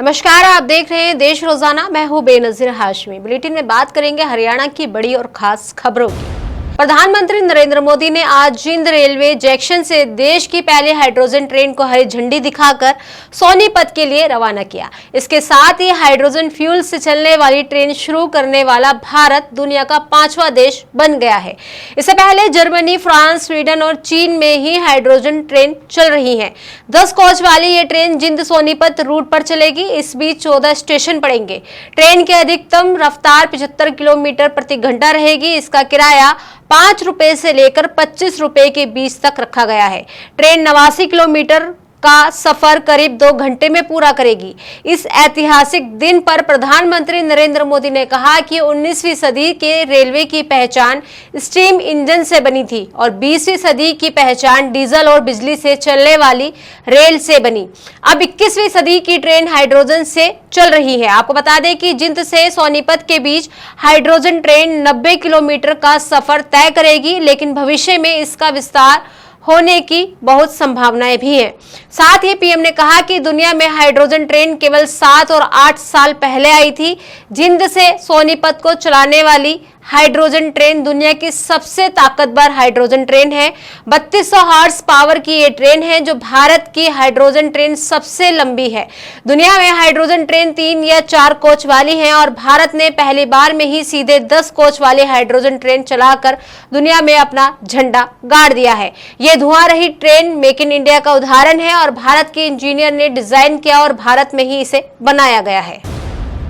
नमस्कार, आप देख रहे हैं देश रोजाना। मैं हूं बेनजीर हाशमी। बुलेटिन में बात करेंगे हरियाणा की बड़ी और खास खबरों की। प्रधानमंत्री नरेंद्र मोदी ने आज जिंद रेलवे जंक्शन से देश की पहली हाइड्रोजन ट्रेन को हरी झंडी दिखाकर सोनीपत के लिए रवाना किया। इसके साथ ही हाइड्रोजन फ्यूल से चलने वाली ट्रेन शुरू करने वाला भारत दुनिया का 5वां देश बन गया है। इससे पहले जर्मनी, फ्रांस, स्वीडन और चीन में ही हाइड्रोजन ट्रेन चल रही है। 10 कोच वाली ये ट्रेन जिंद सोनीपत रूट पर चलेगी। इस बीच 14 स्टेशन पड़ेंगे। ट्रेन की अधिकतम रफ्तार 75 किलोमीटर प्रति घंटा रहेगी। इसका किराया 5 रुपए से लेकर 25 रुपए के बीच तक रखा गया है। ट्रेन 89 किलोमीटर का सफर करीब 2 घंटे में पूरा करेगी। इस ऐतिहासिक दिन पर प्रधानमंत्री नरेंद्र मोदी ने कहा कि 19वीं सदी के रेलवे की पहचान स्टीम इंजन से बनी थी और 20वीं सदी की पहचान डीजल और बिजली से चलने वाली रेल से बनी। अब 21वीं सदी की ट्रेन हाइड्रोजन से चल रही है। आपको बता दें कि जिंद से सोनीपत के बीच हाइड्रोजन ट्रेन 90 किलोमीटर का सफर तय करेगी, लेकिन भविष्य में इसका विस्तार होने की बहुत संभावनाएं भी हैं। साथ ही पीएम ने कहा कि दुनिया में हाइड्रोजन ट्रेन केवल 7 और 8 साल पहले आई थी। जिंद से सोनीपत को चलाने वाली हाइड्रोजन ट्रेन दुनिया की सबसे ताकतवर हाइड्रोजन ट्रेन है। 3200 हॉर्स पावर की ये ट्रेन है, जो भारत की हाइड्रोजन ट्रेन सबसे लंबी है। दुनिया में हाइड्रोजन ट्रेन 3 या 4 कोच वाली है और भारत ने पहली बार में ही सीधे 10 कोच वाली हाइड्रोजन ट्रेन चलाकर दुनिया में अपना झंडा गाड़ दिया है। ये धुआं रहित ट्रेन मेक इन इंडिया का उदाहरण है और भारत के इंजीनियर ने डिजाइन किया और भारत में ही इसे बनाया गया है।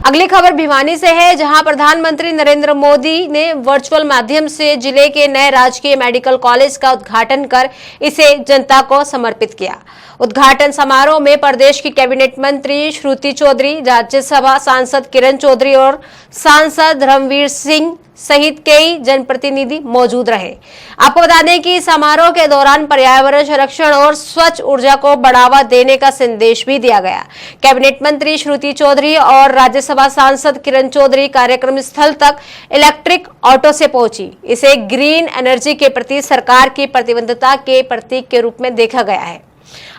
अगली खबर भिवानी से है, जहां प्रधानमंत्री नरेंद्र मोदी ने वर्चुअल माध्यम से जिले के नए राजकीय मेडिकल कॉलेज का उद्घाटन कर इसे जनता को समर्पित किया। उद्घाटन समारोह में प्रदेश की कैबिनेट मंत्री श्रुति चौधरी, राज्यसभा सांसद किरण चौधरी और सांसद धर्मवीर सिंह सहित कई जनप्रतिनिधि मौजूद रहे। आपको बता दें कि समारोह के दौरान पर्यावरण संरक्षण और स्वच्छ ऊर्जा को बढ़ावा देने का संदेश भी दिया गया। कैबिनेट मंत्री श्रुति चौधरी और राज्यसभा सांसद किरण चौधरी कार्यक्रम स्थल तक इलेक्ट्रिक ऑटो से पहुंची। इसे ग्रीन एनर्जी के प्रति सरकार की प्रतिबद्धता के प्रतीक के रूप में देखा गया है।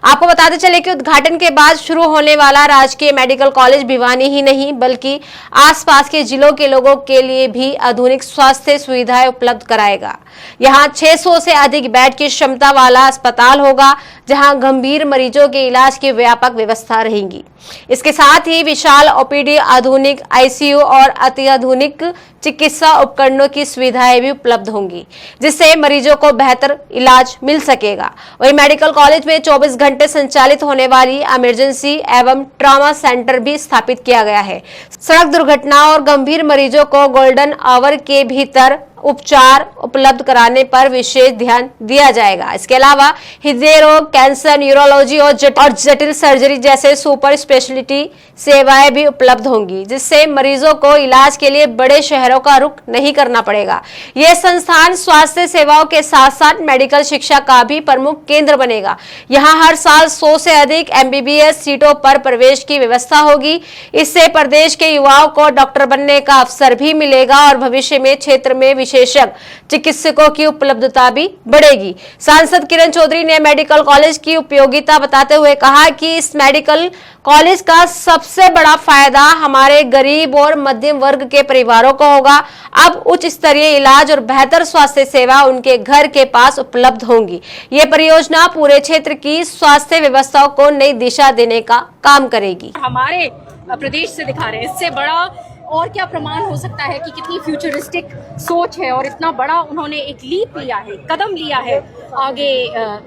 आपको बताते चले कि उद्घाटन के बाद शुरू होने वाला राजकीय मेडिकल कॉलेज भिवानी ही नहीं बल्कि आसपास के जिलों के लोगों के लिए भी आधुनिक स्वास्थ्य सुविधाएं उपलब्ध कराएगा। यहां 600 से अधिक बेड की क्षमता वाला अस्पताल होगा, जहां गंभीर मरीजों के इलाज की व्यापक व्यवस्था रहेगी। इसके साथ ही विशाल ओपीडी, आधुनिक आईसीयू और अत्याधुनिक चिकित्सा उपकरणों की सुविधाएं भी उपलब्ध होंगी, जिससे मरीजों को बेहतर इलाज मिल सकेगा। वहीं मेडिकल कॉलेज में 24 घंटे संचालित होने वाली इमरजेंसी एवं ट्रॉमा सेंटर भी स्थापित किया गया है। सड़क दुर्घटना और गंभीर मरीजों को गोल्डन आवर के भीतर उपचार उपलब्ध कराने पर विशेष ध्यान दिया जाएगा। इसके अलावा हृदय रोग, कैंसर, न्यूरोलॉजी और जटिल सर्जरी जैसे सुपर स्पेशलिटी सेवाएं भी उपलब्ध होंगी, जिससे मरीजों को इलाज के लिए बड़े शहरों का रुख नहीं करना पड़ेगा। यह संस्थान स्वास्थ्य सेवाओं के साथ साथ मेडिकल शिक्षा का भी प्रमुख केंद्र बनेगा। यहाँ हर साल 100 से अधिक MBBS सीटों पर प्रवेश की व्यवस्था होगी। इससे प्रदेश के युवाओं को डॉक्टर बनने का अवसर भी मिलेगा और भविष्य में क्षेत्र में विशेषज्ञ चिकित्सकों की उपलब्धता भी बढ़ेगी। सांसद किरण चौधरी ने मेडिकल कॉलेज की उपयोगिता बताते हुए कहा कि इस मेडिकल कॉलेज का सबसे बड़ा फायदा हमारे गरीब और मध्यम वर्ग के परिवारों को होगा। अब उच्च स्तरीय इलाज और बेहतर स्वास्थ्य सेवा उनके घर के पास उपलब्ध होंगी। ये परियोजना पूरे क्षेत्र की स्वास्थ्य व्यवस्थाओं को नई दिशा देने का काम करेगी। हमारे प्रदेश से दिखा रहे हैं, इससे बड़ा और क्या प्रमाण हो सकता है कि कितनी फ्यूचरिस्टिक सोच है और इतना बड़ा उन्होंने एक लीप लिया है, कदम लिया है आगे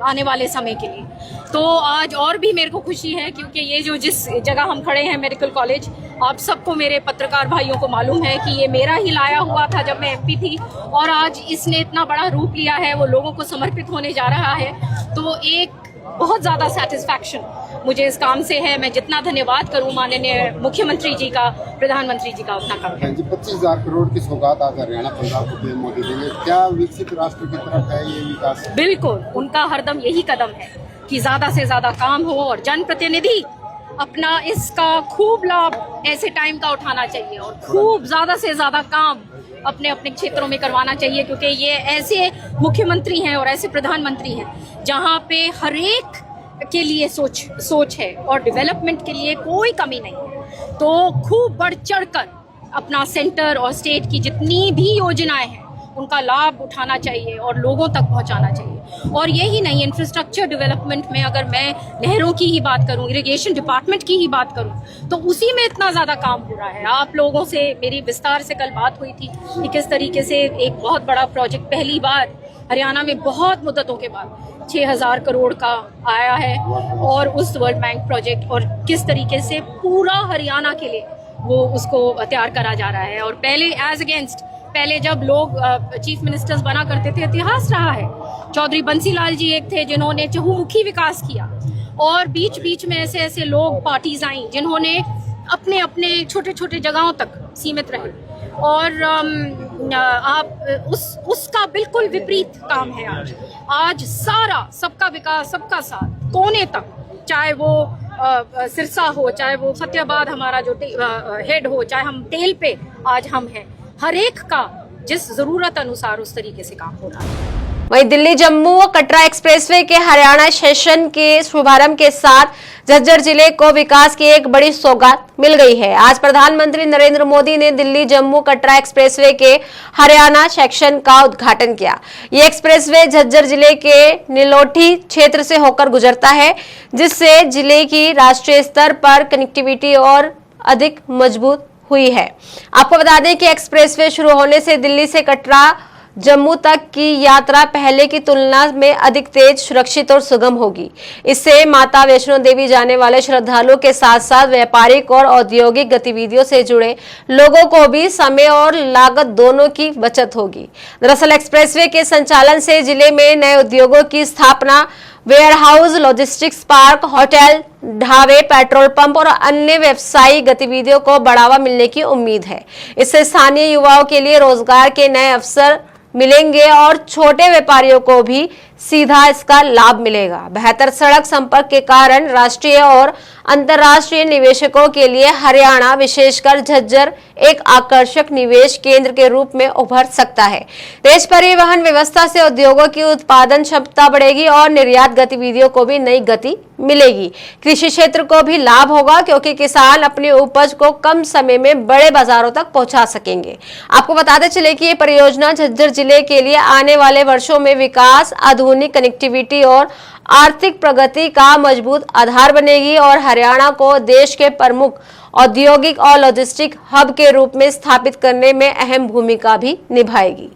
आने वाले समय के लिए। तो आज और भी मेरे को खुशी है, क्योंकि ये जो जिस जगह हम खड़े हैं मेडिकल कॉलेज, आप सबको, मेरे पत्रकार भाइयों को मालूम है कि ये मेरा ही लाया हुआ था जब मैं MP थी, और आज इसने इतना बड़ा रूप लिया है, वो लोगों को समर्पित होने जा रहा है। तो एक बहुत ज्यादा सेटिस्फैक्शन मुझे इस काम से है। मैं जितना धन्यवाद करूं माननीय मुख्यमंत्री जी का, प्रधानमंत्री जी का, उतना कम है। 25,000 करोड़ की सौगात आज हरियाणा पंजाब को पीएम मोदी देंगे। क्या विकसित राष्ट्र की तरफ है ये विकास? बिल्कुल, उनका हरदम यही कदम है कि ज्यादा से ज्यादा काम हो और जनप्रतिनिधि अपना इसका खूब लाभ ऐसे टाइम का उठाना चाहिए और खूब ज्यादा से ज्यादा काम अपने अपने क्षेत्रों में करवाना चाहिए, क्योंकि ये ऐसे मुख्यमंत्री हैं और ऐसे प्रधानमंत्री हैं जहां पे हर एक के लिए सोच है और डेवलपमेंट के लिए कोई कमी नहीं है। तो खूब बढ़ चढ़कर अपना सेंटर और स्टेट की जितनी भी योजनाएं हैं उनका लाभ उठाना चाहिए और लोगों तक पहुंचाना चाहिए। और यही नहीं, इंफ्रास्ट्रक्चर डेवलपमेंट में अगर मैं नहरों की ही बात करूं, इरिगेशन डिपार्टमेंट की ही बात करूं, तो उसी में इतना ज़्यादा काम हो रहा है। आप लोगों से मेरी विस्तार से कल बात हुई थी कि किस तरीके से एक बहुत बड़ा प्रोजेक्ट पहली बार हरियाणा में बहुत मुद्दतों के बाद 6,000 करोड़ का आया है, और उस वर्ल्ड बैंक प्रोजेक्ट, और किस तरीके से पूरा हरियाणा के लिए वो उसको तैयार करा जा रहा है। और पहले एज अगेंस्ट, पहले जब लोग चीफ मिनिस्टर्स बना करते थे, इतिहास रहा है, चौधरी बंसीलाल जी एक थे जिन्होंने चहुमुखी विकास किया, और बीच बीच में ऐसे ऐसे लोग पार्टीज आई जिन्होंने अपने अपने छोटे छोटे जगहों तक सीमित रहे, और आप उसका बिल्कुल विपरीत काम है आज सारा सबका विकास, सबका साथ, कोने तक, चाहे वो सिरसा हो, चाहे वो फतेहाबाद हमारा जो हेड हो, चाहे हम तेल पे आज हम हैं, हर एक का जिस जरूरत अनुसार उस तरीके से काम हो रहा है। वहीं दिल्ली जम्मू व कटरा एक्सप्रेसवे के हरियाणा सेशन के शुभारंभ के साथ झज्जर जिले को विकास की एक बड़ी सौगात मिल गई है। आज प्रधानमंत्री नरेंद्र मोदी ने दिल्ली जम्मू कटरा एक्सप्रेसवे के हरियाणा सेक्शन का उद्घाटन किया। ये एक्सप्रेसवे झज्जर जिले के नीलोठी क्षेत्र से होकर गुजरता है, जिससे जिले की राष्ट्रीय स्तर पर कनेक्टिविटी और अधिक मजबूत हुई है। आपको बता दें कि एक्सप्रेसवे शुरू होने से दिल्ली से कटरा जम्मू तक की यात्रा पहले की तुलना में अधिक तेज, सुरक्षित और सुगम होगी। इससे माता वैष्णो देवी जाने वाले श्रद्धालुओं के साथ साथ व्यापारिक और औद्योगिक गतिविधियों से जुड़े लोगों को भी समय और लागत दोनों की बचत होगी। दरअसल एक्सप्रेसवे के संचालन से जिले में नए उद्योगों की स्थापना, वेयरहाउस, लॉजिस्टिक्स पार्क, होटल, ढाबे, पेट्रोल पंप और अन्य व्यवसायिक गतिविधियों को बढ़ावा मिलने की उम्मीद है। इससे स्थानीय युवाओं के लिए रोजगार के नए अवसर मिलेंगे और छोटे व्यापारियों को भी सीधा इसका लाभ मिलेगा। बेहतर सड़क संपर्क के कारण राष्ट्रीय और अंतर्राष्ट्रीय निवेशकों के लिए हरियाणा, विशेषकर झज्जर, एक आकर्षक निवेश केंद्र के रूप में उभर सकता है। तेज परिवहन व्यवस्था से उद्योगों की उत्पादन क्षमता बढ़ेगी और निर्यात गतिविधियों को भी नई गति मिलेगी। कृषि क्षेत्र को भी लाभ होगा, क्योंकि किसान अपनी उपज को कम समय में बड़े बाजारों तक पहुंचा सकेंगे। आपको बताते चले कि ये परियोजना झज्जर जिले के लिए आने वाले वर्षों में विकास, आधुनिक कनेक्टिविटी और आर्थिक प्रगति का मजबूत आधार बनेगी और हरियाणा को देश के प्रमुख औद्योगिक और लॉजिस्टिक हब के रूप में स्थापित करने में अहम भूमिका भी निभाएगी।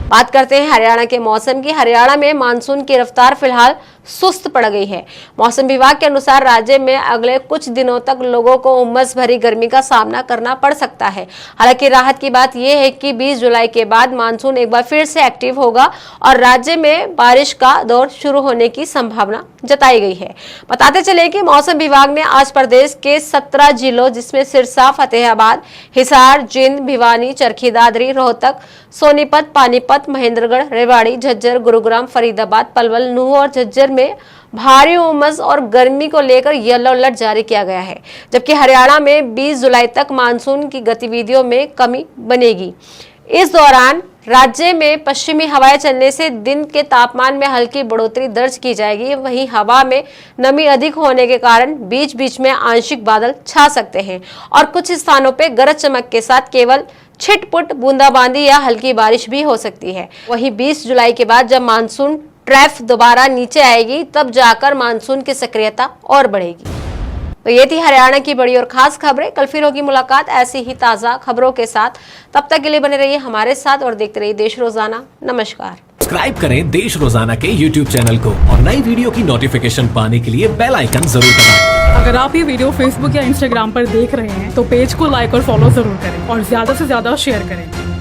बात करते हैं हरियाणा के मौसम की। हरियाणा में मानसून की रफ्तार फिलहाल सुस्त पड़ गई है। मौसम विभाग के अनुसार राज्य में अगले कुछ दिनों तक लोगों को उमस भरी गर्मी का सामना करना पड़ सकता है। हालांकि राहत की बात यह है कि 20 जुलाई के बाद मानसून एक बार फिर से एक्टिव होगा और राज्य में बारिश का दौर शुरू होने की संभावना जताई गई है। बताते चले कि मौसम विभाग ने आज प्रदेश के 17 जिलों, जिसमें सिरसा, फतेहाबाद, हिसार, जींद, भिवानी, चरखी दादरी, रोहतक, सोनीपत, पानीपत, महेंद्रगढ़, रेवाड़ी, झज्जर, गुरुग्राम, फरीदाबाद, पलवल, नूंह और झज्जर में भारी उमस और गर्मी को लेकर येलो अलर्ट जारी किया गया है। जबकि हरियाणा में 20 जुलाई तक मानसून की गतिविधियों में कमी बनेगी। इस दौरान राज्य में पश्चिमी हवाएं चलने से दिन के तापमान में हल्की बढ़ोतरी दर्ज की जाएगी। वहीं हवा में नमी अधिक होने के कारण बीच बीच में आंशिक बादल छा सकते हैं और कुछ स्थानों पर गरज चमक के साथ केवल छिटपुट बूंदाबांदी या हल्की बारिश भी हो सकती है। वहीं 20 जुलाई के बाद जब मानसून ट्रैफ दोबारा नीचे आएगी, तब जाकर मानसून की सक्रियता और बढ़ेगी। तो ये थी हरियाणा की बड़ी और खास खबरें। कल फिर होगी मुलाकात ऐसी ही ताजा खबरों के साथ। तब तक के लिए बने रहिए हमारे साथ और देखते रहिए देश रोजाना। नमस्कार। सब्सक्राइब करें देश रोजाना के YouTube चैनल को और नई वीडियो की नोटिफिकेशन पाने के लिए बेल आइकन जरूर दबाएं। अगर आप ये वीडियो Facebook या Instagram पर देख रहे हैं तो पेज को लाइक और फॉलो जरूर करें और ज्यादा से ज्यादा शेयर करें।